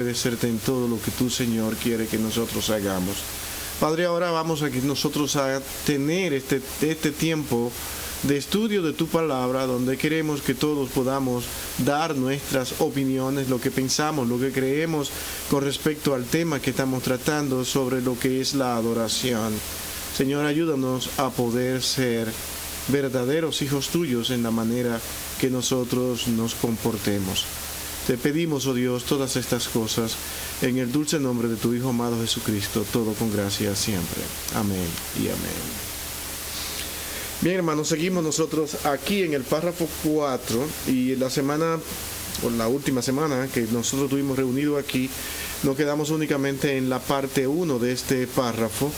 obedecerte en todo lo que tú, Señor, quiere que nosotros hagamos. Padre, ahora vamos a que nosotros a tener este tiempo de estudio de tu palabra, donde queremos que todos podamos dar nuestras opiniones, lo que pensamos, lo que creemos con respecto al tema que estamos tratando sobre lo que es la adoración. Señor, ayúdanos a poder ser verdaderos hijos tuyos en la manera que nosotros nos comportemos. Te pedimos, oh Dios, todas estas cosas en el dulce nombre de tu Hijo amado Jesucristo, todo con gracia siempre. Amén y amén. Bien, hermanos, seguimos nosotros aquí en el párrafo 4 y la última semana que nosotros tuvimos reunido aquí, nos quedamos únicamente en la parte 1 de este párrafo.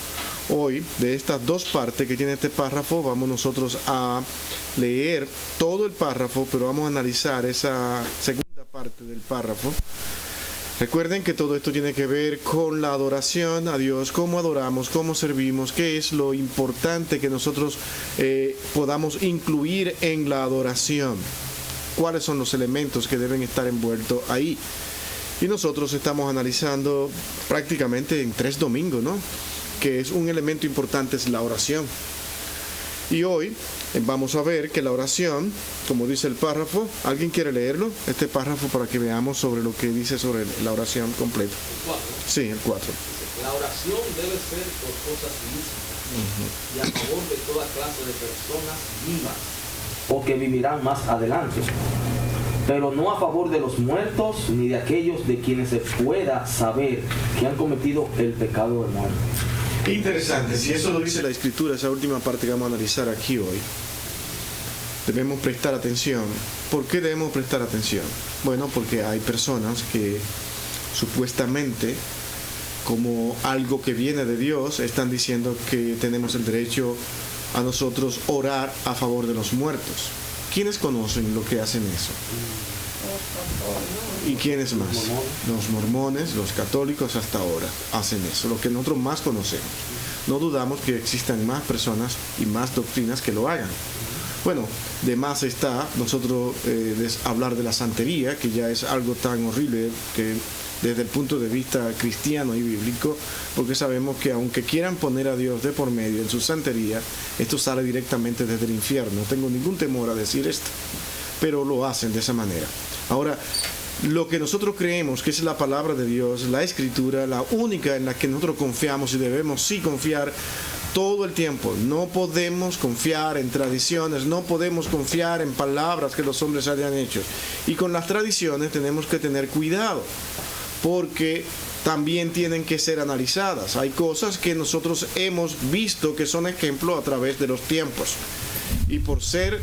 Hoy, de estas dos partes que tiene este párrafo, vamos nosotros a leer todo el párrafo, pero vamos a analizar esa segunda parte del párrafo. Recuerden que todo esto tiene que ver con la adoración a Dios, cómo adoramos, cómo servimos, qué es lo importante que nosotros podamos incluir en la adoración, cuáles son los elementos que deben estar envueltos ahí. Y nosotros estamos analizando prácticamente en 3 domingos, ¿no? Que es un elemento importante, es la oración. Y hoy vamos a ver que la oración, como dice el párrafo, ¿alguien quiere leerlo? Este párrafo para que veamos sobre lo que dice sobre la oración completa. El 4. Sí, el 4. La oración debe ser por cosas lícitas y a favor de toda clase de personas vivas o que vivirán más adelante, pero no a favor de los muertos ni de aquellos de quienes se pueda saber que han cometido el pecado de muerte. Interesante, si eso lo dice la Escritura, esa última parte que vamos a analizar aquí hoy, debemos prestar atención. ¿Por qué debemos prestar atención? Bueno, porque hay personas que supuestamente, como algo que viene de Dios, están diciendo que tenemos el derecho a nosotros orar a favor de los muertos. ¿Quiénes conocen lo que hacen eso? ¿Y quiénes más? Los mormones, los católicos hasta ahora hacen eso, lo que nosotros más conocemos. No dudamos que existan más personas y más doctrinas que lo hagan. Bueno, de más está nosotros hablar de la santería, que ya es algo tan horrible que desde el punto de vista cristiano y bíblico, porque sabemos que aunque quieran poner a Dios de por medio en su santería, esto sale directamente desde el infierno. No tengo ningún temor a decir esto, pero lo hacen de esa manera. Ahora, lo que nosotros creemos que es la palabra de Dios, la Escritura, la única en la que nosotros confiamos y debemos sí confiar todo el tiempo. No podemos confiar en tradiciones, no podemos confiar en palabras que los hombres hayan hecho. Y con las tradiciones tenemos que tener cuidado, porque también tienen que ser analizadas. Hay cosas que nosotros hemos visto que son ejemplos a través de los tiempos. Y por ser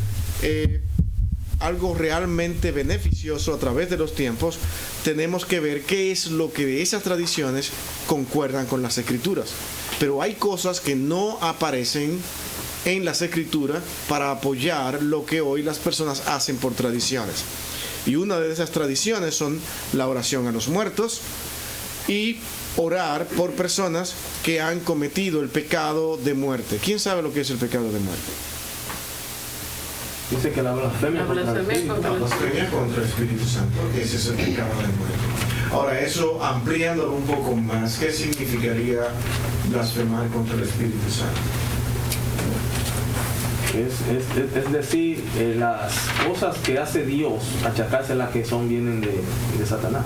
algo realmente beneficioso a través de los tiempos, tenemos que ver qué es lo que de esas tradiciones concuerdan con las Escrituras. Pero hay cosas que no aparecen en las Escrituras para apoyar lo que hoy las personas hacen por tradiciones. Y una de esas tradiciones son la oración a los muertos y orar por personas que han cometido el pecado de muerte. ¿Quién sabe lo que es el pecado de muerte? Dice que la blasfemia contra el Espíritu Santo. Ese es el pecado de muerte. Ahora, eso ampliándolo un poco más, ¿qué significaría blasfemar contra el Espíritu Santo? Es decir, las cosas que hace Dios, achacárselas que vienen de Satanás.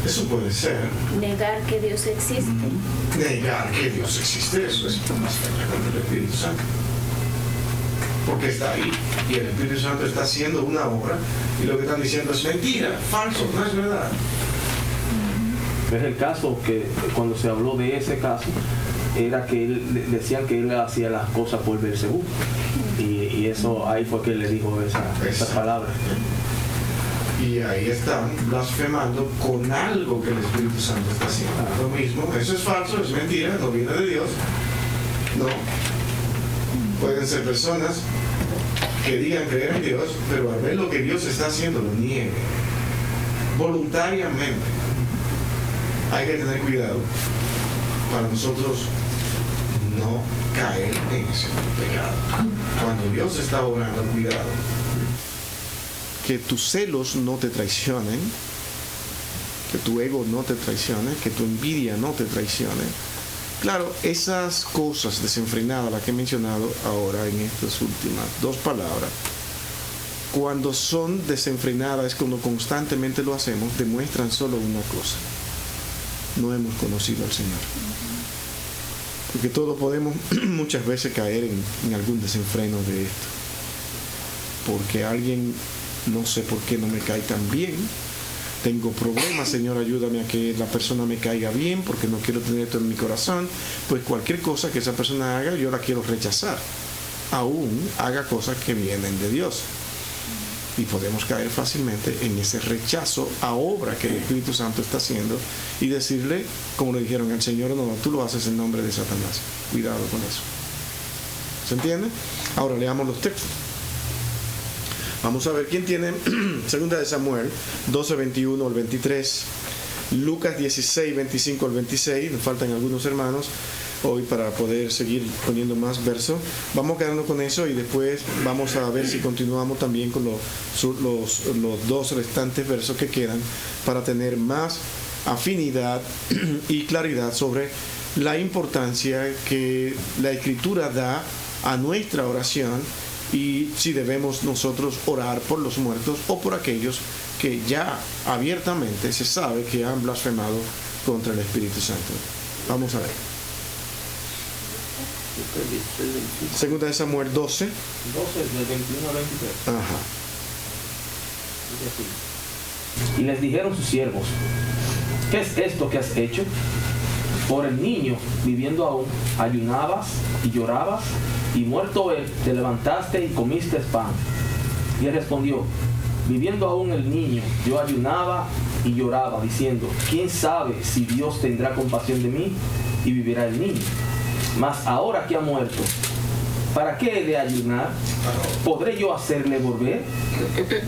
Eso puede ser. Negar que Dios existe. Negar que Dios existe, eso es blasfemia contra el Espíritu Santo. Porque está ahí y el Espíritu Santo está haciendo una obra y lo que están diciendo es mentira, falso, no es verdad. Es el caso que cuando se habló de ese caso era que decían que él hacía las cosas por Beelzebú y eso ahí fue que él le dijo esas palabras. Y ahí están blasfemando con algo que el Espíritu Santo está haciendo. Lo mismo, eso es falso, es mentira, no viene de Dios. No. Pueden ser personas que digan creer en Dios, pero al ver lo que Dios está haciendo lo nieguen voluntariamente. Hay que tener cuidado para nosotros no caer en ese pecado. Cuando Dios está obrando, cuidado. Que tus celos no te traicionen, que tu ego no te traicione, que tu envidia no te traicione. Claro, esas cosas desenfrenadas, las que he mencionado ahora en estas últimas dos palabras, cuando son desenfrenadas, cuando constantemente lo hacemos, demuestran solo una cosa: no hemos conocido al Señor. Porque todos podemos muchas veces caer en algún desenfreno de esto. Porque alguien, no sé por qué no me cae tan bien, tengo problemas, Señor, ayúdame a que la persona me caiga bien, porque no quiero tener esto en mi corazón. Pues cualquier cosa que esa persona haga, yo la quiero rechazar, aún haga cosas que vienen de Dios. Y podemos caer fácilmente en ese rechazo a obra que el Espíritu Santo está haciendo y decirle, como le dijeron al Señor, no, tú lo haces en nombre de Satanás. Cuidado con eso. ¿Se entiende? Ahora leamos los textos. Vamos a ver quién tiene Segunda de Samuel 12, 21 al 23, Lucas 16, 25 al 26. Nos faltan algunos hermanos hoy para poder seguir poniendo más versos. Vamos quedando con eso y después vamos a ver si continuamos también con los dos restantes versos que quedan para tener más afinidad y claridad sobre la importancia que la Escritura da a nuestra oración y si debemos nosotros orar por los muertos o por aquellos que ya abiertamente se sabe que han blasfemado contra el Espíritu Santo. Vamos a ver. Segunda de Samuel 12. 12 del 21 al 23. Ajá. Y les dijeron sus siervos: ¿qué es esto que has hecho? Por el niño, viviendo aún, ayunabas y llorabas, y muerto él, te levantaste y comiste pan. Y él respondió: viviendo aún el niño, yo ayunaba y lloraba, diciendo: ¿quién sabe si Dios tendrá compasión de mí y vivirá el niño? Mas ahora que ha muerto, ¿para qué he de ayunar? ¿Podré yo hacerle volver?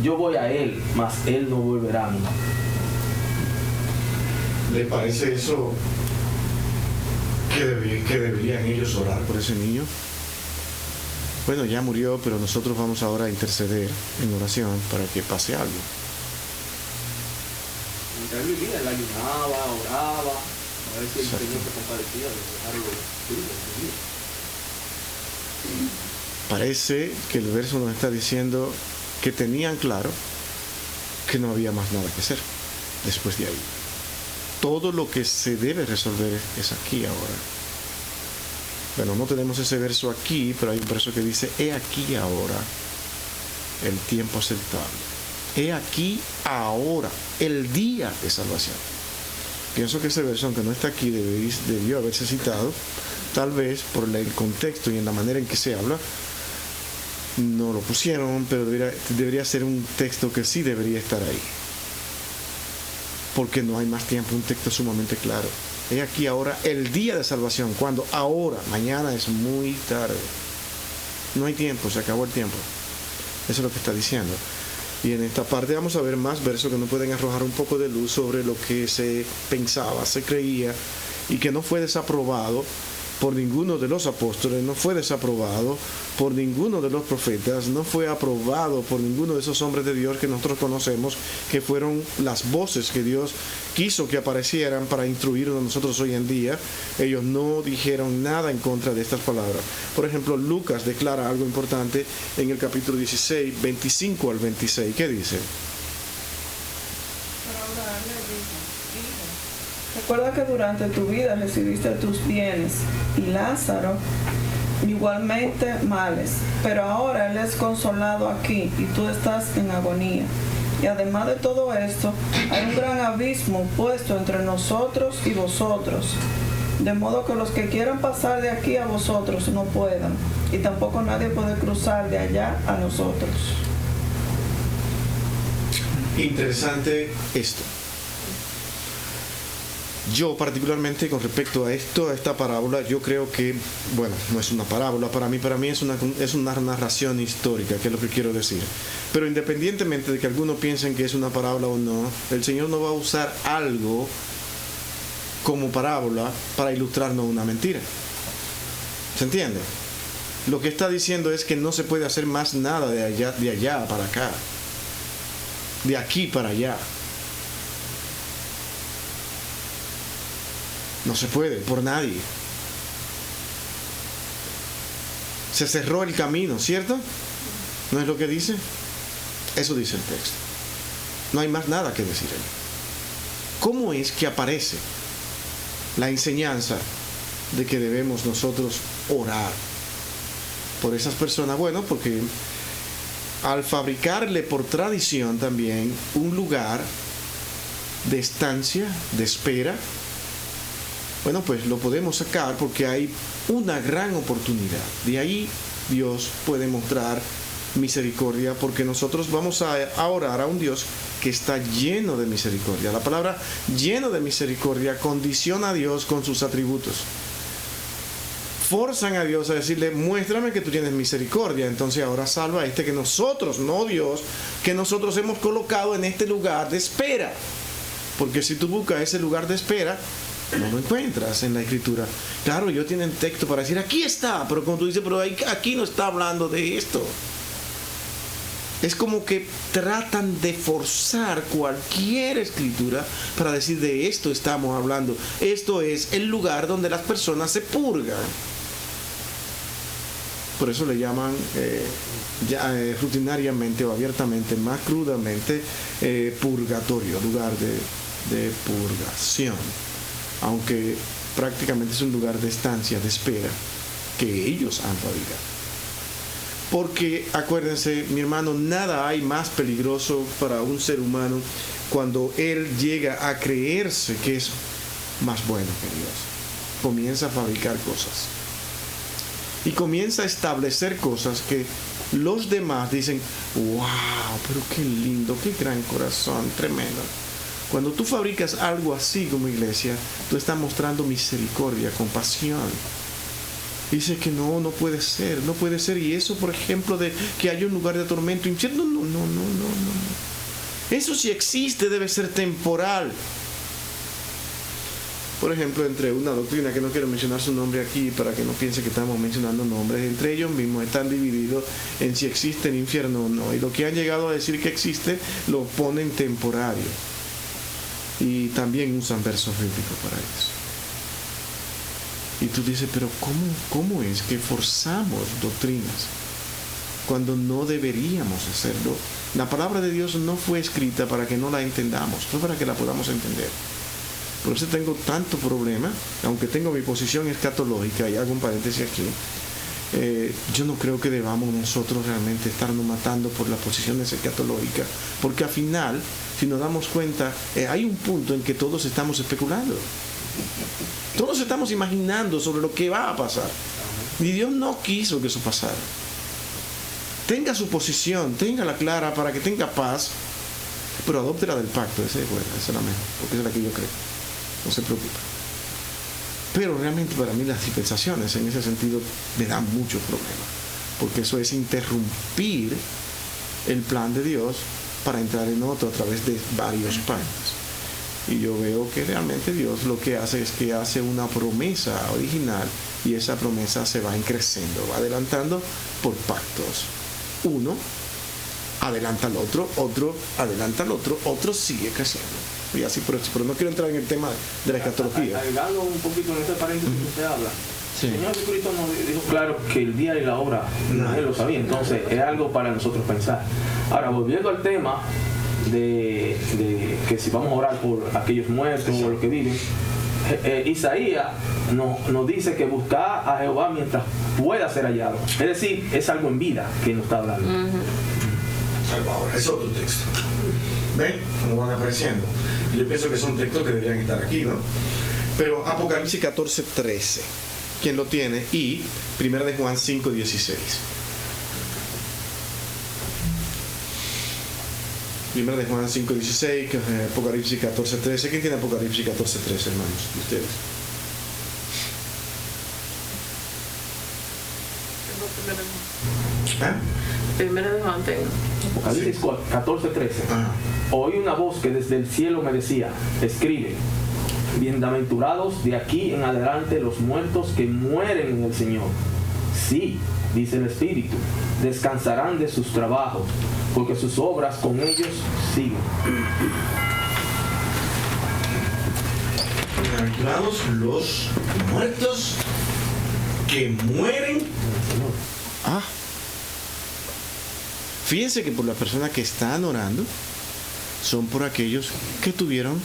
Yo voy a él, mas él no volverá a mí. ¿Le parece eso que deberían ellos orar por ese niño? Bueno, ya murió, pero nosotros vamos ahora a interceder en oración para que pase algo. Mientras él vivía, él ayunaba, oraba, a ver si el Señor se compadecía de dejarlo vivir. Parece que el verso nos está diciendo que tenían claro que no había más nada que hacer después de ahí. Todo lo que se debe resolver es aquí ahora. Bueno, no tenemos ese verso aquí, pero hay un verso que dice: he aquí ahora el tiempo aceptable. He aquí ahora el día de salvación. Pienso que ese verso, aunque no está aquí, debió haberse citado, tal vez por el contexto y en la manera en que se habla. No lo pusieron, pero debería ser un texto que sí debería estar ahí. Porque no hay más tiempo, un texto sumamente claro. He aquí ahora el día de salvación. Cuando ahora, mañana es muy tarde. No hay tiempo, se acabó el tiempo. Eso es lo que está diciendo. Y en esta parte vamos a ver más versos que nos pueden arrojar un poco de luz sobre lo que se pensaba, se creía, y que no fue desaprobado por ninguno de los apóstoles, no fue desaprobado por ninguno de los profetas, no fue aprobado por ninguno de esos hombres de Dios que nosotros conocemos, que fueron las voces que Dios quiso que aparecieran para instruirnos a nosotros hoy en día. Ellos no dijeron nada en contra de estas palabras. Por ejemplo, Lucas declara algo importante en el capítulo 16, 25 al 26. ¿Qué dice? Recuerda que durante tu vida recibiste tus bienes y Lázaro igualmente males, pero ahora él es consolado aquí y tú estás en agonía. Y además de todo esto, hay un gran abismo puesto entre nosotros y vosotros, de modo que los que quieran pasar de aquí a vosotros no puedan, y tampoco nadie puede cruzar de allá a nosotros. Interesante esto. Yo particularmente con respecto a esto, a esta parábola, yo creo que, bueno, no es una parábola, para mí es una narración histórica, que es lo que quiero decir. Pero independientemente de que algunos piensen que es una parábola o no, el Señor no va a usar algo como parábola para ilustrarnos una mentira. ¿Se entiende? Lo que está diciendo es que no se puede hacer más nada de allá para acá, de aquí para allá. No se puede, por nadie. Se cerró el camino, ¿cierto? ¿No es lo que dice? Eso dice el texto. No hay más nada que decir ahí. ¿Cómo es que aparece la enseñanza de que debemos nosotros orar por esas personas? Bueno, porque al fabricarle por tradición también un lugar de estancia, de espera, bueno, pues lo podemos sacar porque hay una gran oportunidad. De ahí Dios puede mostrar misericordia, porque nosotros vamos a orar a un Dios que está lleno de misericordia. La palabra lleno de misericordia condiciona a Dios con sus atributos. Forzan a Dios a decirle, muéstrame que tú tienes misericordia. Entonces ahora salva a este que nosotros, no Dios, que nosotros hemos colocado en este lugar de espera. Porque si tú buscas ese lugar de espera, no lo encuentras en la Escritura. Claro, ellos tienen texto para decir, aquí está, pero cuando tú dices, pero aquí no está hablando de esto. Es como que tratan de forzar cualquier escritura para decir, de esto estamos hablando. Esto es el lugar donde las personas se purgan. Por eso le llaman rutinariamente o abiertamente, más crudamente, purgatorio, lugar de purgación. Aunque prácticamente es un lugar de estancia, de espera, que ellos han fabricado. Porque acuérdense, mi hermano, nada hay más peligroso para un ser humano cuando él llega a creerse que es más bueno que Dios. Comienza a fabricar cosas. Y comienza a establecer cosas que los demás dicen, wow, pero qué lindo, qué gran corazón, tremendo. Cuando tú fabricas algo así como iglesia, tú estás mostrando misericordia, compasión. Dice que no puede ser, no puede ser. Y eso, por ejemplo, de que haya un lugar de tormento, infierno, no. Eso si existe debe ser temporal. Por ejemplo, entre una doctrina que no quiero mencionar su nombre aquí para que no piense que estamos mencionando nombres, entre ellos mismos están divididos en si existe el infierno o no. Y lo que han llegado a decir que existe, lo ponen temporario. Y también usan versos bíblicos para eso. Y tú dices, pero ¿cómo es que forzamos doctrinas cuando no deberíamos hacerlo? La palabra de Dios no fue escrita para que no la entendamos, fue para que la podamos entender. Por eso tengo tanto problema, aunque tengo mi posición escatológica, y hago un paréntesis aquí, yo no creo que debamos nosotros realmente estarnos matando por las posiciones escatológicas, porque al final, si nos damos cuenta, hay un punto en que todos estamos especulando. Todos estamos imaginando sobre lo que va a pasar. Y Dios no quiso que eso pasara. Tenga su posición, téngala clara para que tenga paz, pero adopte la del pacto. Esa es buena, esa es la mejor, porque esa es la que yo creo. No se preocupe. Pero realmente para mí las dispensaciones en ese sentido me dan muchos problemas, porque eso es interrumpir el plan de Dios para entrar en otro a través de varios pactos. Y yo veo que realmente Dios lo que hace es que hace una promesa original, y esa promesa se va creciendo, va adelantando por pactos. Uno adelanta al otro, otro adelanta al otro, otro sigue creciendo. Y así por eso, pero no quiero entrar en el tema de la escatología. Agregando un poquito en ese paréntesis que usted habla. Sí. El Señor Jesucristo nos dijo claro que el día y la hora Él lo sabía, entonces es algo para nosotros pensar. Ahora, volviendo al tema de que si vamos a orar por aquellos muertos o los que viven, Isaías nos dice que buscar a Jehová mientras pueda ser hallado. Es decir, es algo en vida que nos está hablando. Salvador, es otro texto. ¿Ven? Como van apareciendo. Y yo pienso que son textos que deberían estar aquí, ¿no? Pero Apocalipsis 14:13, ¿quién lo tiene? Y 1 de Juan 5:16. 1 de Juan 5:16, Apocalipsis 14:13. ¿Quién tiene Apocalipsis 14:13, hermanos? ¿Ustedes? Primero de Juan tengo. Apocalipsis 14:13. Oí una voz que desde el cielo me decía, escribe, bienaventurados de aquí en adelante los muertos que mueren en el Señor. Sí, dice el Espíritu, descansarán de sus trabajos, porque sus obras con ellos siguen. Bienaventurados los muertos que mueren. Fíjense que por las personas que están orando son por aquellos que tuvieron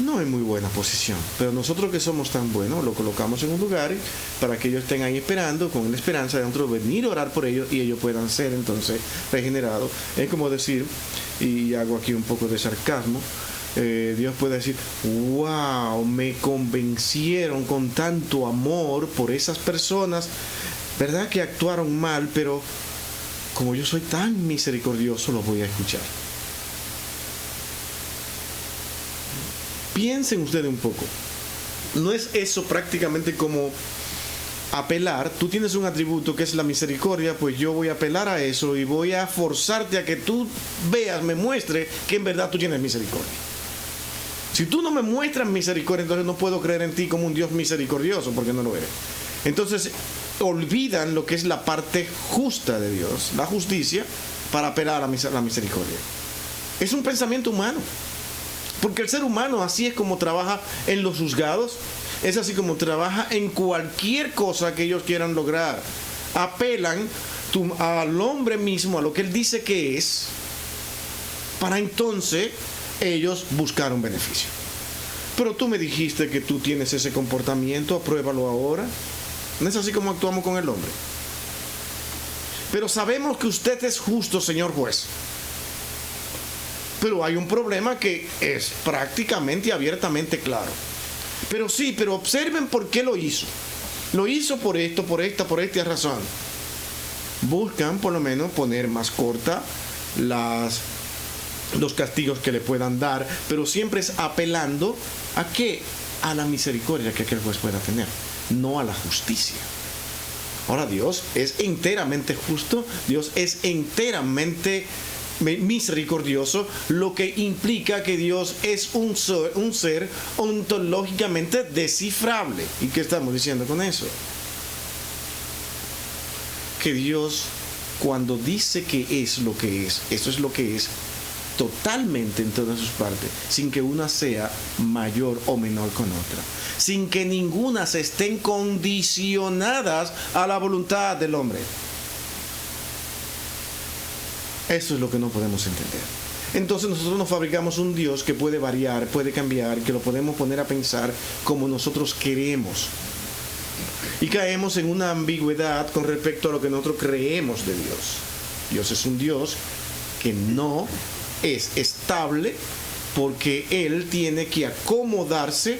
no en muy buena posición, pero nosotros que somos tan buenos lo colocamos en un lugar para que ellos estén ahí esperando con la esperanza de nosotros venir a orar por ellos y ellos puedan ser entonces regenerados. Es como decir, y hago aquí un poco de sarcasmo, Dios puede decir: wow, me convencieron con tanto amor por esas personas, verdad que actuaron mal, pero como yo soy tan misericordioso, los voy a escuchar. Piensen ustedes un poco. ¿No es eso prácticamente como apelar? Tú tienes un atributo que es la misericordia, pues yo voy a apelar a eso y voy a forzarte a que tú veas, me muestre que en verdad tú tienes misericordia. Si tú no me muestras misericordia, entonces no puedo creer en ti como un Dios misericordioso, porque no lo eres. Entonces olvidan lo que es la parte justa de Dios, la justicia, para apelar a la misericordia. Es un pensamiento humano. Porque el ser humano así es como trabaja en los juzgados, es así como trabaja en cualquier cosa que ellos quieran lograr. Apelan al hombre mismo, a lo que él dice que es, para entonces ellos buscar un beneficio. Pero tú me dijiste que tú tienes ese comportamiento, apruébalo ahora. No es así como actuamos con el hombre. Pero sabemos que usted es justo, señor juez. Pero hay un problema que es prácticamente y abiertamente claro. Pero observen por qué lo hizo. Lo hizo por esto, por esta razón. Buscan por lo menos poner más corta los castigos que le puedan dar, pero siempre es apelando ¿a qué? A la misericordia que aquel juez pueda tener, no a la justicia. Ahora, Dios es enteramente justo, Dios es enteramente misericordioso, lo que implica que Dios es un ser ontológicamente descifrable. ¿Y qué estamos diciendo con eso? Que Dios, cuando dice que es lo que es, eso es lo que es totalmente en todas sus partes, sin que una sea mayor o menor con otra, sin que ninguna se estén condicionadas a la voluntad del hombre. Eso es lo que no podemos entender. Entonces nosotros nos fabricamos un Dios que puede variar, puede cambiar, que lo podemos poner a pensar como nosotros queremos. Y caemos en una ambigüedad con respecto a lo que nosotros creemos de Dios. Dios es un Dios que no es estable porque Él tiene que acomodarse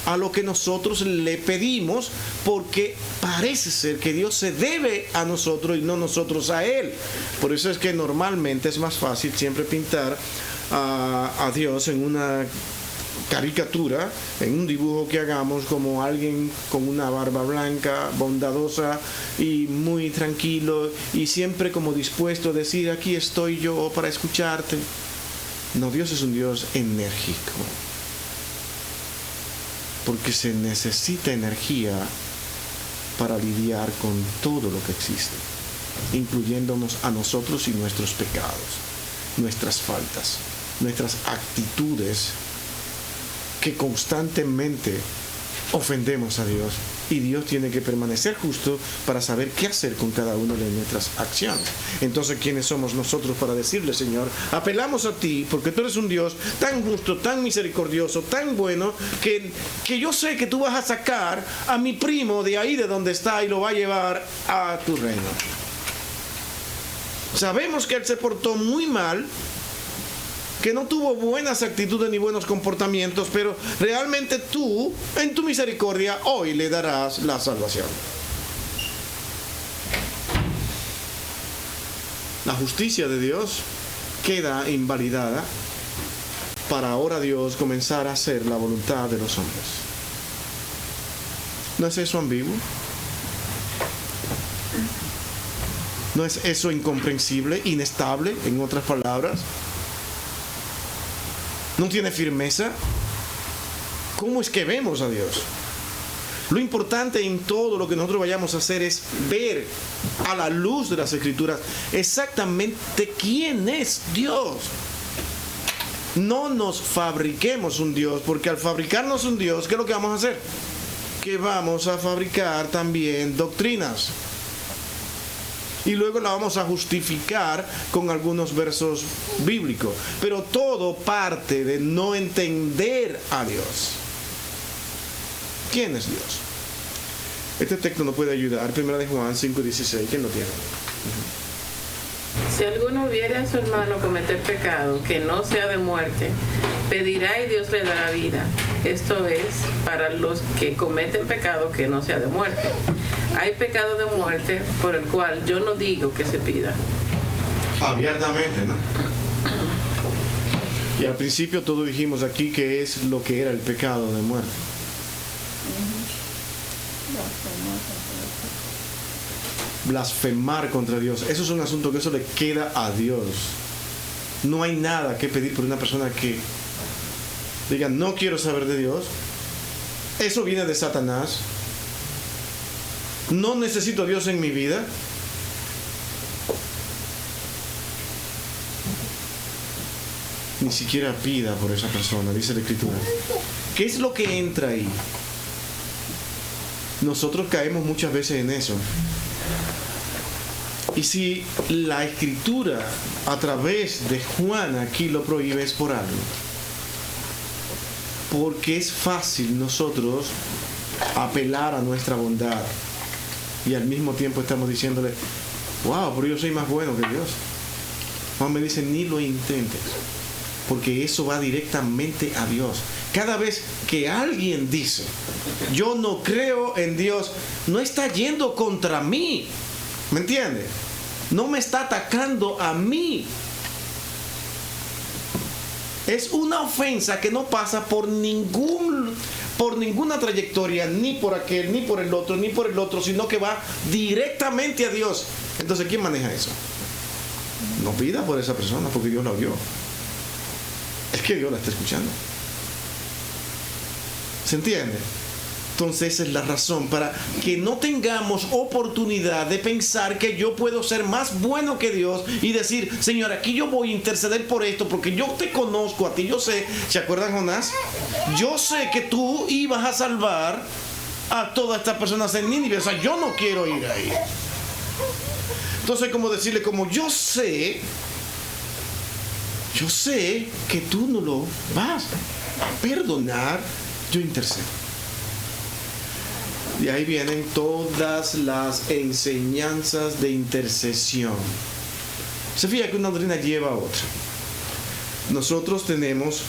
a lo que nosotros le pedimos, porque parece ser que Dios se debe a nosotros y no nosotros a Él. Por eso es que normalmente es más fácil siempre pintar a Dios en una caricatura, en un dibujo que hagamos, como alguien con una barba blanca, bondadosa y muy tranquilo y siempre como dispuesto a decir: aquí estoy yo para escucharte. No, Dios es un Dios enérgico, porque se necesita energía para lidiar con todo lo que existe, incluyéndonos a nosotros y nuestros pecados, nuestras faltas, nuestras actitudes que constantemente ofendemos a Dios, y Dios tiene que permanecer justo para saber qué hacer con cada una de nuestras acciones. Entonces, ¿quiénes somos nosotros para decirle: Señor, apelamos a ti porque tú eres un Dios tan justo, tan misericordioso, tan bueno, que yo sé que tú vas a sacar a mi primo de ahí de donde está y lo va a llevar a tu reino? Sabemos que él se portó muy mal, que no tuvo buenas actitudes ni buenos comportamientos, pero realmente tú, en tu misericordia, hoy le darás la salvación. La justicia de Dios queda invalidada para ahora Dios comenzar a hacer la voluntad de los hombres. ¿No es eso ambiguo? ¿No es eso incomprensible, inestable, en otras palabras? ¿No tiene firmeza? ¿Cómo es que vemos a Dios? Lo importante en todo lo que nosotros vayamos a hacer es ver a la luz de las Escrituras exactamente quién es Dios. no nos fabriquemos un Dios, porque al fabricarnos un Dios, ¿qué es lo que vamos a hacer? Que vamos a fabricar también doctrinas. Y luego la vamos a justificar con algunos versos bíblicos. Pero todo parte de no entender a Dios. ¿Quién es Dios? Este texto nos puede ayudar. 1 de Juan 5:16. ¿Quién lo tiene? Si alguno viere a su hermano cometer pecado que no sea de muerte, pedirá y Dios le dará vida. Esto es, para los que cometen pecado que no sea de muerte. Hay pecado de muerte por el cual yo no digo que se pida. Abiertamente, ¿no? Y al principio todos dijimos aquí que es lo que era el pecado de muerte. Blasfemar contra Dios. Eso es un asunto que eso le queda a Dios. No hay nada que pedir por una persona que diga no quiero saber de Dios. Eso viene de Satanás. No necesito a Dios en mi vida. Ni siquiera pida por esa persona, dice la Escritura. ¿Qué es lo que entra ahí? Nosotros caemos muchas veces en eso. Y si la Escritura a través de Juan aquí lo prohíbe, es por algo. Porque es fácil nosotros apelar a nuestra bondad y al mismo tiempo estamos diciéndole, wow, pero yo soy más bueno que Dios. Juan me dice, ni lo intentes, porque eso va directamente a Dios. Cada vez que alguien dice, yo no creo en Dios, no está yendo contra mí. ¿Me entiende? No me está atacando a mí. Es una ofensa que no pasa por ninguna trayectoria, ni por aquel, ni por el otro, sino que va directamente a Dios. Entonces, ¿quién maneja eso? No pida por esa persona porque Dios la oyó. Es que Dios la está escuchando. ¿Se entiende? Entonces esa es la razón para que no tengamos oportunidad de pensar que yo puedo ser más bueno que Dios y decir, Señor, aquí yo voy a interceder por esto porque yo te conozco a ti, yo sé. ¿Se acuerdan, Jonás? Yo sé que tú ibas a salvar a todas estas personas en Nínive. O sea, yo no quiero ir ahí. Entonces, como decirle, como yo sé que tú no lo vas a perdonar, yo intercedo. Y ahí vienen todas las enseñanzas de intercesión. Se fija que una doctrina lleva a otra. Nosotros tenemos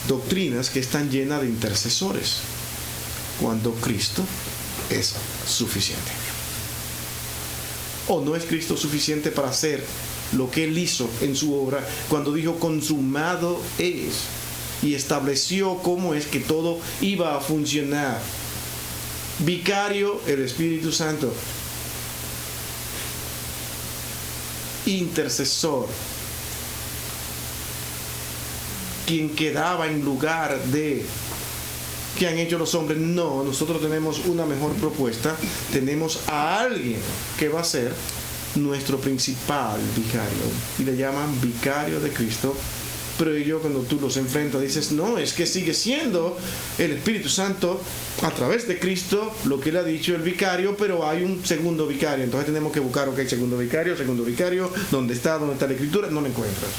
doctrinas que están llenas de intercesores, cuando Cristo es suficiente. ¿O no es Cristo suficiente para hacer lo que Él hizo en su obra cuando dijo consumado es? Y estableció cómo es que todo iba a funcionar. Vicario, el Espíritu Santo. Intercesor. Quien quedaba en lugar de que han hecho los hombres. No, nosotros tenemos una mejor propuesta. Tenemos a alguien que va a ser nuestro principal vicario. Y le llaman vicario de Cristo. Pero ellos, cuando tú los enfrentas, dices, no, es que sigue siendo el Espíritu Santo a través de Cristo lo que Él ha dicho el vicario, pero hay un segundo vicario. Entonces tenemos que buscar, ok, segundo vicario, ¿dónde está la Escritura? No lo encuentras.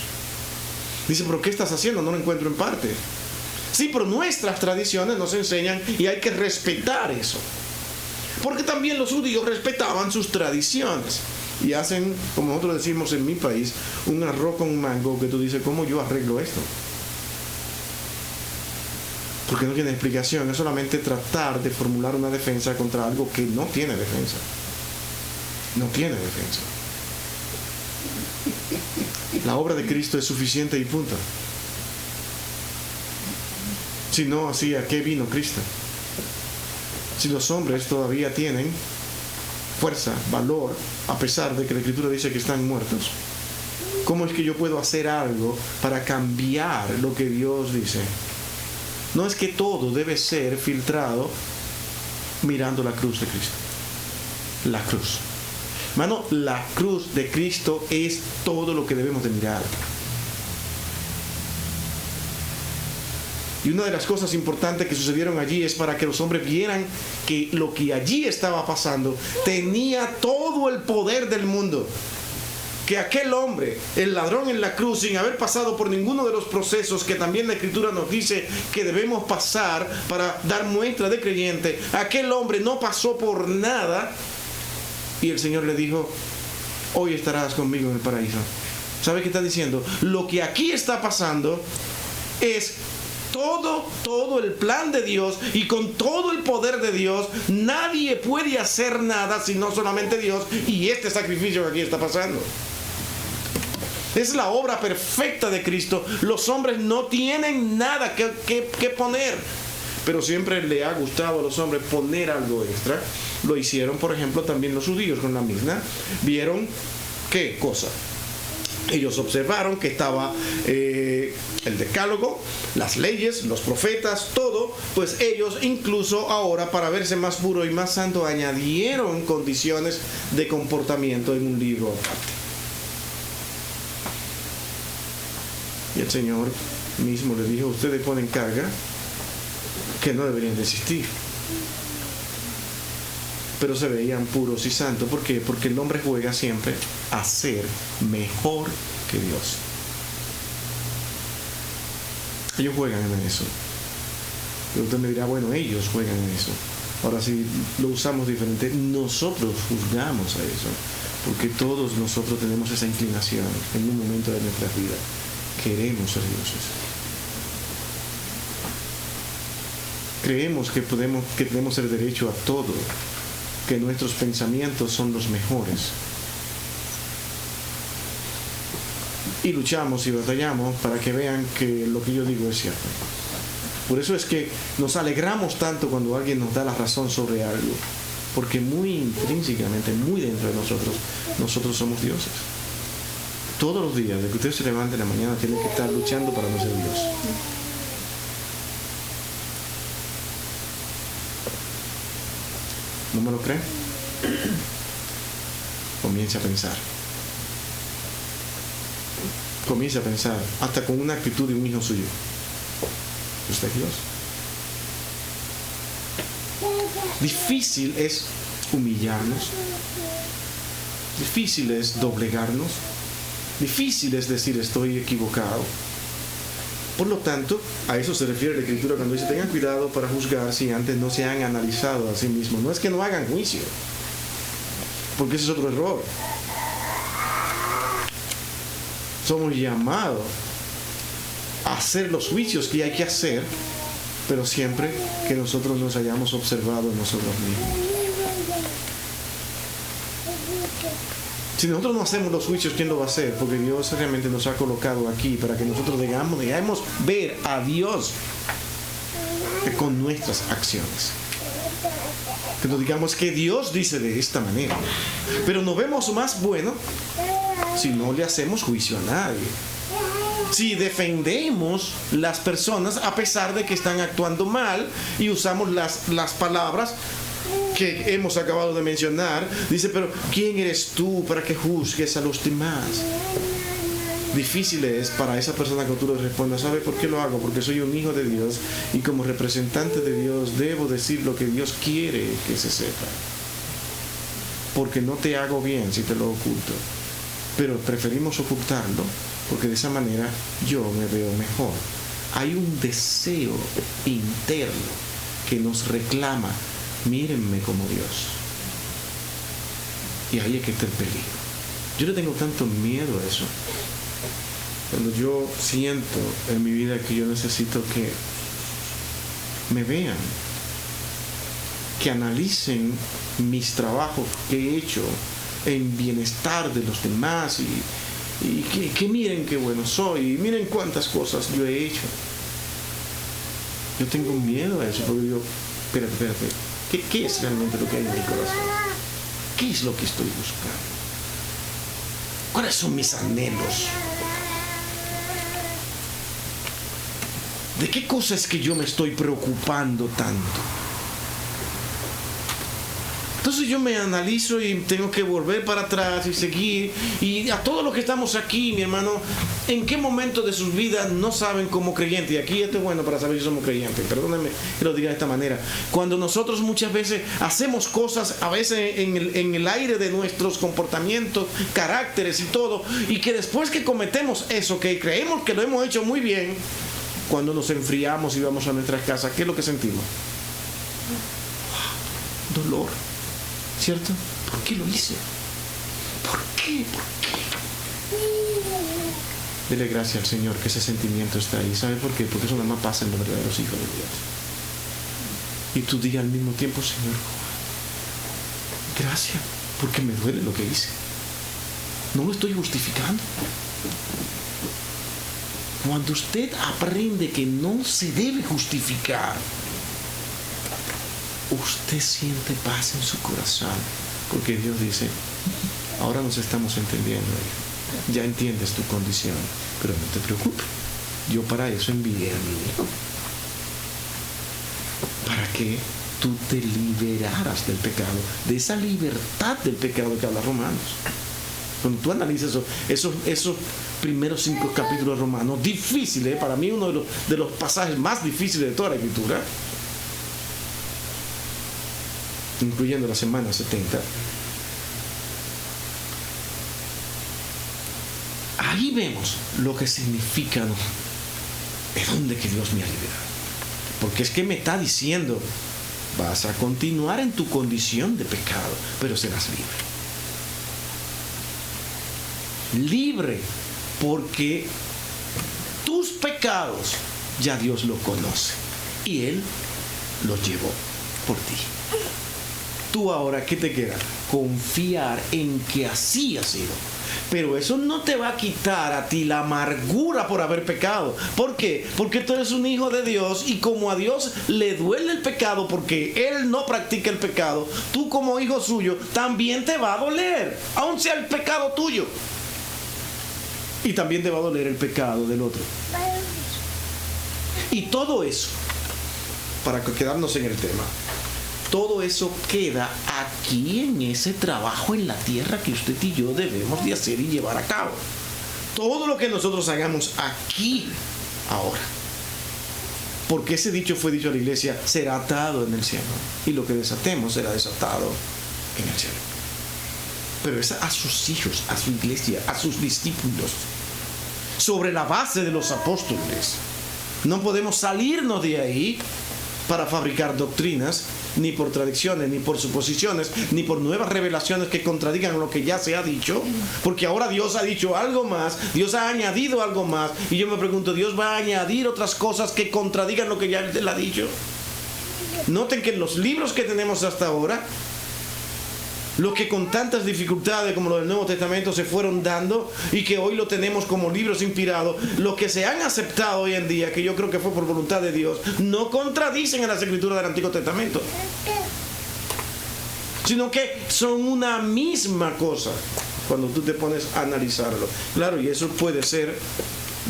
Dice, pero ¿qué estás haciendo? No lo encuentro en parte. Sí, pero nuestras tradiciones nos enseñan y hay que respetar eso. Porque también los judíos respetaban sus tradiciones. Y hacen, como nosotros decimos en mi país, un arroz con mango que tú dices, ¿cómo yo arreglo esto? Porque no tiene explicación, es solamente tratar de formular una defensa contra algo que no tiene defensa. No tiene defensa. La obra de Cristo es suficiente y punto. Si no, así, ¿a qué vino Cristo? Si los hombres todavía tienen fuerza, valor, a pesar de que la Escritura dice que están muertos, ¿cómo es que yo puedo hacer algo para cambiar lo que Dios dice? No es que todo debe ser filtrado mirando la cruz de Cristo. La cruz. Hermano, la cruz de Cristo es todo lo que debemos de mirar. Y una de las cosas importantes que sucedieron allí es para que los hombres vieran que lo que allí estaba pasando tenía todo el poder del mundo. Que aquel hombre, el ladrón en la cruz, sin haber pasado por ninguno de los procesos que también la Escritura nos dice que debemos pasar para dar muestra de creyente, aquel hombre no pasó por nada y el Señor le dijo: hoy estarás conmigo en el paraíso. ¿Sabe qué está diciendo? Lo que aquí está pasando es todo el plan de Dios, y con todo el poder de Dios nadie puede hacer nada sino solamente Dios, y este sacrificio que aquí está pasando es la obra perfecta de Cristo. Los hombres no tienen nada que poner, pero siempre le ha gustado a los hombres poner algo extra. Lo hicieron, por ejemplo, también los judíos con la misma. ¿Vieron qué cosa? Ellos observaron que estaba el decálogo, las leyes, los profetas, todo. Pues ellos incluso ahora, para verse más puro y más santo, añadieron condiciones de comportamiento en un libro aparte. Y el Señor mismo le dijo: ustedes ponen carga que no deberían de existir. Pero se veían puros y santos. ¿Por qué? Porque el hombre juega siempre a ser mejor que Dios. Ellos juegan en eso. Y usted me dirá: bueno, ellos juegan en eso. Ahora, si lo usamos diferente, nosotros juzgamos a eso. Porque todos nosotros tenemos esa inclinación en un momento de nuestra vida. Queremos ser dioses. Creemos que tenemos el derecho a todo, que nuestros pensamientos son los mejores. Y luchamos y batallamos para que vean que lo que yo digo es cierto. Por eso es que nos alegramos tanto cuando alguien nos da la razón sobre algo, porque muy intrínsecamente, muy dentro de nosotros somos dioses. Todos los días, de que usted se levante en la mañana, tiene que estar luchando para no ser Dios. ¿No me lo cree? Comience a pensar. Comience a pensar, hasta con una actitud de un hijo suyo. ¿Usted es Dios? Difícil es humillarnos. Difícil es doblegarnos. Difícil es decir: estoy equivocado. Por lo tanto, a eso se refiere la Escritura cuando dice: tengan cuidado para juzgar si antes no se han analizado a sí mismos. No es que no hagan juicio, porque ese es otro error. Somos llamados a hacer los juicios que hay que hacer, pero siempre que nosotros nos hayamos observado nosotros mismos. Si nosotros no hacemos los juicios, ¿quién lo va a hacer? Porque Dios realmente nos ha colocado aquí para que nosotros dejemos ver a Dios con nuestras acciones. Que nos digamos que Dios dice de esta manera. Pero nos vemos más bueno si no le hacemos juicio a nadie. Si defendemos las personas a pesar de que están actuando mal y usamos las palabras que hemos acabado de mencionar. Dice: pero ¿quién eres tú para que juzgues a los demás? Difícil es para esa persona que tú le respondas: ¿sabe por qué lo hago? Porque soy un hijo de Dios y como representante de Dios debo decir lo que Dios quiere que se sepa. Porque no te hago bien si te lo oculto, pero preferimos ocultarlo porque de esa manera yo me veo mejor. Hay un deseo interno que nos reclama: mírenme como Dios. Y ahí es que está el peligro. Yo le tengo tanto miedo a eso. Cuando yo siento en mi vida que yo necesito que me vean, que analicen mis trabajos que he hecho en bienestar de los demás y que miren qué bueno soy, y miren cuántas cosas yo he hecho. Yo tengo miedo a eso, porque digo: espérate. ¿Qué es realmente lo que hay en mi corazón? ¿Qué es lo que estoy buscando? ¿Cuáles son mis anhelos? ¿De qué cosas es que yo me estoy preocupando tanto? Entonces yo me analizo y tengo que volver para atrás y seguir. Y a todos los que estamos aquí, mi hermano, ¿en qué momento de sus vidas no saben como creyentes? Y aquí esto es bueno para saber si somos creyentes. Perdónenme que lo diga de esta manera. Cuando nosotros muchas veces hacemos cosas, a veces en el aire de nuestros comportamientos, caracteres y todo, y que después que cometemos eso, que creemos que lo hemos hecho muy bien, cuando nos enfriamos y vamos a nuestras casas, ¿qué es lo que sentimos? Dolor. ¿Cierto? ¿Por qué lo hice? ¿Por qué? Dele gracias al Señor que ese sentimiento está ahí. ¿Sabe por qué? Porque eso nada más pasa en los verdaderos hijos de Dios. Y tú digas al mismo tiempo, Señor, gracias, porque me duele lo que hice. No lo estoy justificando. Cuando usted aprende que no se debe justificar, usted siente paz en su corazón, porque Dios dice, ahora nos estamos entendiendo, ya entiendes tu condición, pero no te preocupes, yo para eso envié a mi hijo, para que tú te liberaras del pecado, de esa libertad del pecado que habla Romanos. Cuando tú analizas esos primeros 5 capítulos de Romanos, difíciles, para mí uno de los pasajes más difíciles de toda la Escritura, incluyendo la semana 70, ahí vemos lo que significa, ¿no?, de dónde que Dios me ha liberado. Porque es que me está diciendo, vas a continuar en tu condición de pecado, pero serás libre. Libre, porque tus pecados ya Dios lo conoce y Él los llevó por ti. Tú ahora, ¿qué te queda? Confiar en que así ha sido. Pero eso no te va a quitar a ti la amargura por haber pecado. ¿Por qué? Porque tú eres un hijo de Dios y como a Dios le duele el pecado porque Él no practica el pecado, tú como hijo suyo también te va a doler, aun sea el pecado tuyo. Y también te va a doler el pecado del otro. Y todo eso, para quedarnos en el tema, todo eso queda aquí en ese trabajo en la tierra que usted y yo debemos de hacer y llevar a cabo. Todo lo que nosotros hagamos aquí, ahora. Porque ese dicho fue dicho a la iglesia, será atado en el cielo. Y lo que desatemos será desatado en el cielo. Pero es a sus hijos, a su iglesia, a sus discípulos. Sobre la base de los apóstoles. No podemos salirnos de ahí para fabricar doctrinas, ni por tradiciones, ni por suposiciones, ni por nuevas revelaciones que contradigan lo que ya se ha dicho, porque ahora Dios ha dicho algo más, Dios ha añadido algo más, y yo me pregunto, ¿Dios va a añadir otras cosas que contradigan lo que ya Él ha dicho? Noten que en los libros que tenemos hasta ahora, lo que con tantas dificultades como lo del Nuevo Testamento se fueron dando y que hoy lo tenemos como libros inspirados, lo que se han aceptado hoy en día, que yo creo que fue por voluntad de Dios, no contradicen a las Escrituras del Antiguo Testamento, sino que son una misma cosa cuando tú te pones a analizarlo. Claro, y eso puede ser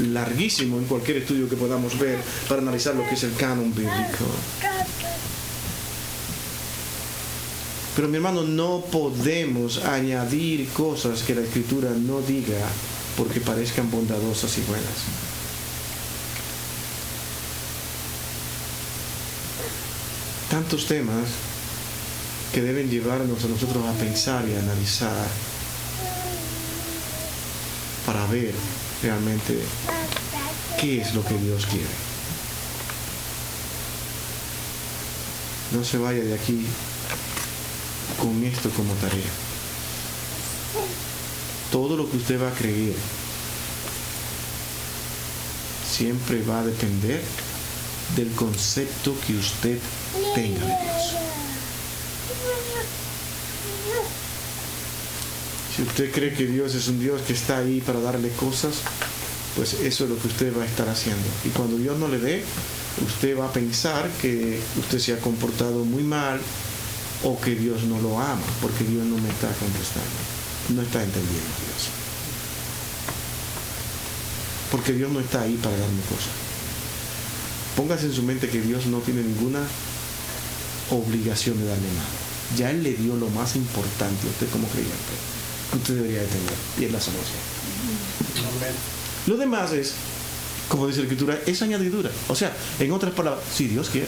larguísimo en cualquier estudio que podamos ver para analizar lo que es el canon bíblico. Pero mi hermano, no podemos añadir cosas que la Escritura no diga porque parezcan bondadosas y buenas. Tantos temas que deben llevarnos a nosotros a pensar y a analizar para ver realmente qué es lo que Dios quiere. No se vaya de aquí con esto como tarea. Todo lo que usted va a creer siempre va a depender del concepto que usted tenga de Dios. Si usted cree que Dios es un Dios que está ahí para darle cosas, pues eso es lo que usted va a estar haciendo. Y cuando Dios no le dé, usted va a pensar que usted se ha comportado muy mal o que Dios no lo ama, porque Dios no me está contestando, no está entendiendo a Dios, porque Dios no está ahí para darme cosas. Póngase en su mente que Dios no tiene ninguna obligación de darle nada. ya Él le dio lo más importante a usted como creyente que usted debería de tener, y es la salvación. Lo demás es, como dice la Escritura, es añadidura. O sea, en otras palabras, si Dios quiere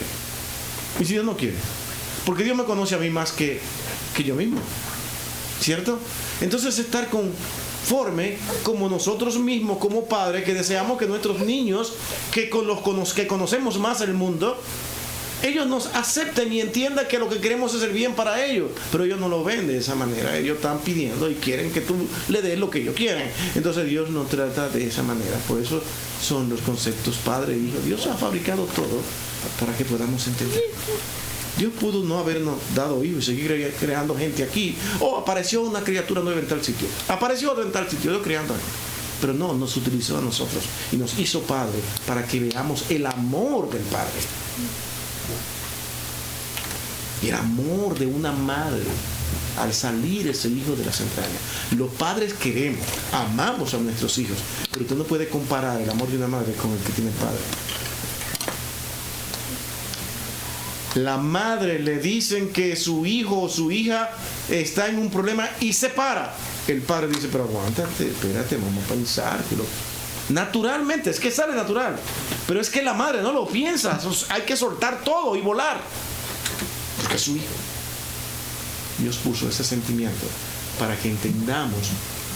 y si Dios no quiere, porque Dios me conoce a mí más que yo mismo, ¿cierto? Entonces estar conforme como nosotros mismos, como padres, que deseamos que nuestros niños, que conocemos más el mundo, ellos nos acepten y entiendan que lo que queremos es el bien para ellos, pero ellos no lo ven de esa manera. Ellos están pidiendo y quieren que tú le des lo que ellos quieren. Entonces Dios no trata de esa manera. Por eso son los conceptos padre e hijo. Dios ha fabricado todo para que podamos entender. Dios pudo no habernos dado hijos y seguir creando gente aquí. Apareció una criatura nueva en tal sitio, apareció otra en tal sitio, Dios creando gente. Pero no, nos utilizó a nosotros y nos hizo padre para que veamos el amor del Padre y el amor de una madre al salir ese hijo de las entrañas. Los padres queremos, amamos a nuestros hijos, pero tú no puedes comparar el amor de una madre con el que tiene el padre. La madre le dicen que su hijo o su hija está en un problema y se para. El padre dice, pero aguántate, espérate, vamos a pensar. Naturalmente, es que sale natural. Pero es que la madre no lo piensa. Hay que soltar todo y volar. Porque es su hijo. Dios puso ese sentimiento para que entendamos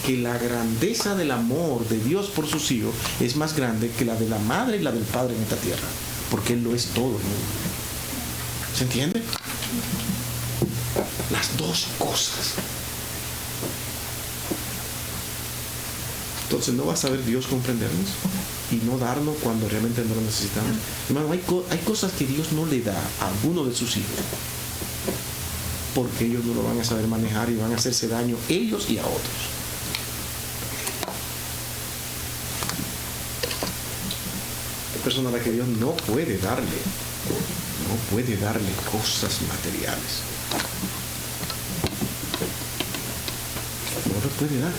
que la grandeza del amor de Dios por sus hijos es más grande que la de la madre y la del padre en esta tierra. Porque Él lo es todo, ¿no? ¿Se entiende? Las dos cosas. Entonces no va a saber Dios comprendernos y no darnos cuando realmente no lo necesitamos. Hermano, hay cosas que Dios no le da a alguno de sus hijos porque ellos no lo van a saber manejar y van a hacerse daño ellos y a otros. Hay personas a las que Dios no puede darle cosas materiales. No lo puede dar.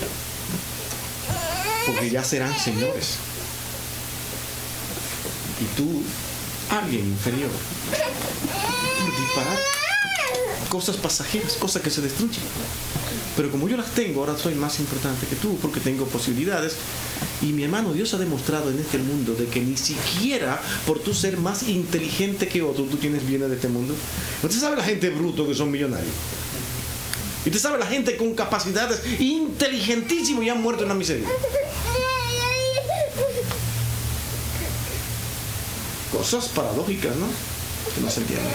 Porque ya serán señores. Y tú, alguien inferior, por disparar cosas pasajeras, cosas que se destruyen. Pero como yo las tengo, ahora soy más importante que tú, porque tengo posibilidades. Y mi hermano, Dios ha demostrado en este mundo de que ni siquiera por tú ser más inteligente que otro, tú tienes bienes de este mundo. Usted sabe la gente bruto que son millonarios. Y usted sabe la gente con capacidades inteligentísimas y han muerto en la miseria. Cosas paradójicas, ¿no? Que no se entienden.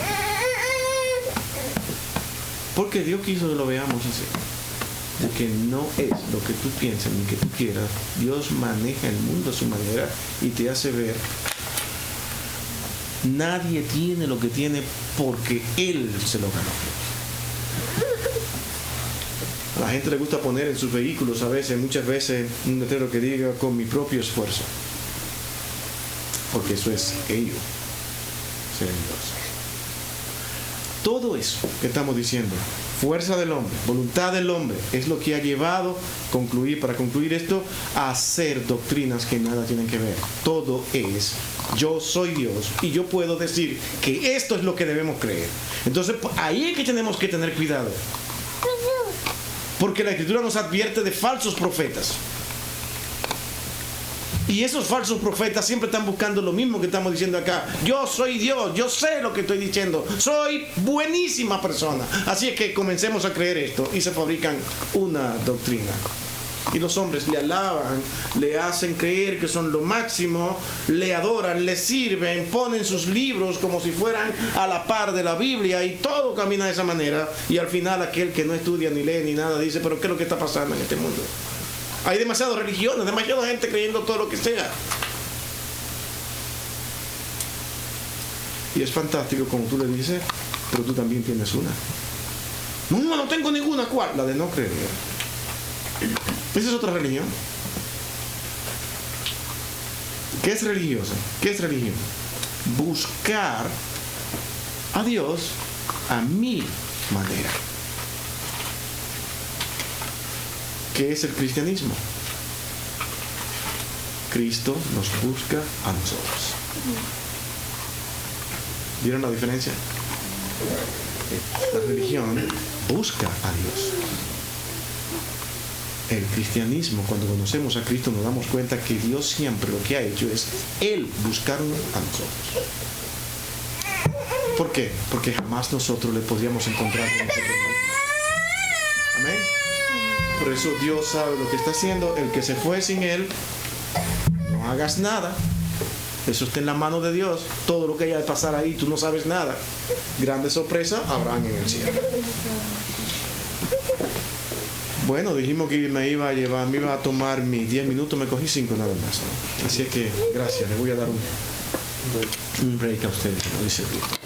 Porque Dios quiso que lo veamos así. De que no es lo que tú piensas ni que tú quieras. Dios maneja el mundo a su manera y te hace ver. Nadie tiene lo que tiene porque Él se lo ganó. A la gente le gusta poner en sus vehículos muchas veces un letrero que diga con mi propio esfuerzo. Porque eso es ello, ser Dios. Todo eso que estamos diciendo, fuerza del hombre, voluntad del hombre, es lo que ha llevado, para concluir esto, a hacer doctrinas que nada tienen que ver. Todo es, yo soy Dios y yo puedo decir que esto es lo que debemos creer. Entonces, ahí es que tenemos que tener cuidado. Porque la Escritura nos advierte de falsos profetas. Y esos falsos profetas siempre están buscando lo mismo que estamos diciendo acá. Yo soy Dios, yo sé lo que estoy diciendo, soy buenísima persona. Así es que comencemos a creer esto y se fabrican una doctrina. Y los hombres le alaban, le hacen creer que son lo máximo, le adoran, le sirven, ponen sus libros como si fueran a la par de la Biblia y todo camina de esa manera. Y al final aquel que no estudia ni lee ni nada dice, pero ¿qué es lo que está pasando en este mundo? Hay demasiadas religiones, demasiada gente creyendo todo lo que sea. Y es fantástico como tú le dices, pero tú también tienes una. No tengo ninguna. ¿Cuál? La de no creer. Esa es otra religión. ¿Qué es religiosa? ¿Qué es religión? Buscar a Dios a mi manera. ¿Qué es el cristianismo? Cristo nos busca a nosotros. ¿Vieron la diferencia? La religión busca a Dios. El cristianismo, cuando conocemos a Cristo, nos damos cuenta que Dios siempre lo que ha hecho es Él buscarnos a nosotros. ¿Por qué? Porque jamás nosotros le podríamos encontrar con nosotros mismos. Amén. Por eso Dios sabe lo que está haciendo. El que se fue sin Él, no hagas nada. Eso está en la mano de Dios. Todo lo que haya de pasar ahí, tú no sabes nada. Grande sorpresa habrán en el cielo. Bueno, dijimos que me iba a tomar mis 10 minutos, me cogí 5 nada más, ¿no? Así es que, gracias, le voy a dar un break a ustedes, como dice Cristo.